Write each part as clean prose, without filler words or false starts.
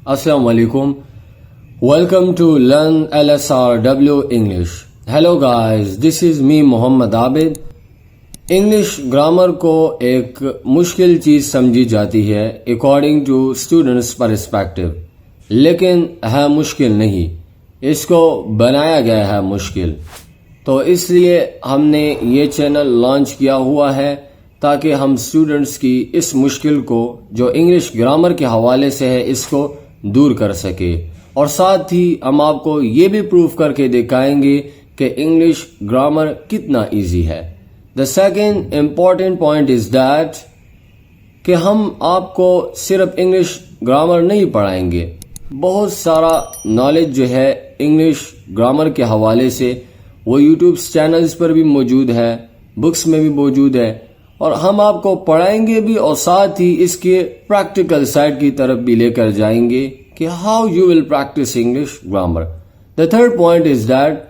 Assalamu alaikum. Welcome to Learn LSRW English. Hello guys, this is me Muhammad Abid. English grammar को एक मुश्किल चीज समझी जाती है अकॉर्डिंग टू स्टूडेंट्स परस्पेक्टिव, लेकिन है मुश्किल नहीं, इसको बनाया गया है मुश्किल। तो इसलिए हमने ये चैनल लॉन्च किया हुआ है ताकि हम स्टूडेंट्स की इस मुश्किल को जो इंग्लिश ग्रामर के हवाले से है इसको दूर कर सके, और साथ ही हम आपको ये भी प्रूफ करके दिखाएंगे कि इंग्लिश ग्रामर कितना इजी है। The second important point is that कि हम आपको सिर्फ इंग्लिश ग्रामर नहीं पढ़ाएंगे, बहुत सारा नॉलेज जो है इंग्लिश ग्रामर के हवाले से वो यूट्यूब चैनल्स पर भी मौजूद है, बुक्स में भी मौजूद है, और हम आपको पढ़ाएंगे भी और साथ ही इसके प्रैक्टिकल साइड की तरफ भी लेकर जाएंगे कि how you will practise English grammar. The third point is that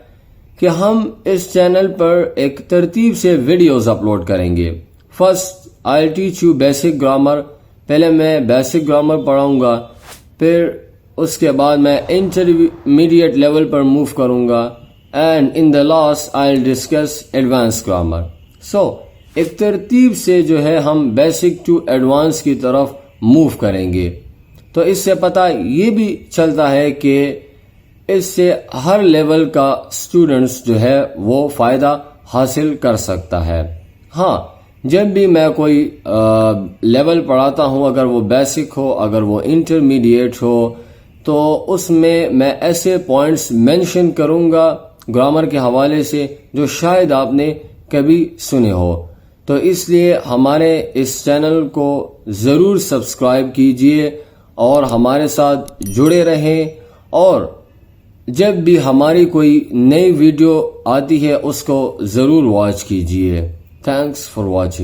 कि हम इस चैनल पर एक तरतीब से वीडियोस अपलोड करेंगे। First I will teach you basic grammar, पहले मैं बेसिक ग्रामर पढ़ाऊंगा, फिर उसके बाद मैं इंटरमीडिएट लेवल पर मूव करूंगा, and in the last I will discuss advance grammar. So एक तरतीब से जो है हम बेसिक टू एडवांस की तरफ मूव करेंगे। तो इससे पता ये भी चलता है कि इससे हर लेवल का स्टूडेंट्स जो है वो फायदा हासिल कर सकता है। हाँ, जब भी मैं कोई लेवल पढ़ाता हूँ, अगर वो बेसिक हो, अगर वो इंटरमीडिएट हो, तो उसमें मैं ऐसे पॉइंट्स मेंशन करूंगा ग्रामर के हवाले से जो शायद आपने कभी सुने हो। तो इसलिए हमारे इस चैनल को जरूर सब्सक्राइब कीजिए और हमारे साथ जुड़े रहें, और जब भी हमारी कोई नई वीडियो आती है उसको जरूर वॉच कीजिए। Thanks for watching.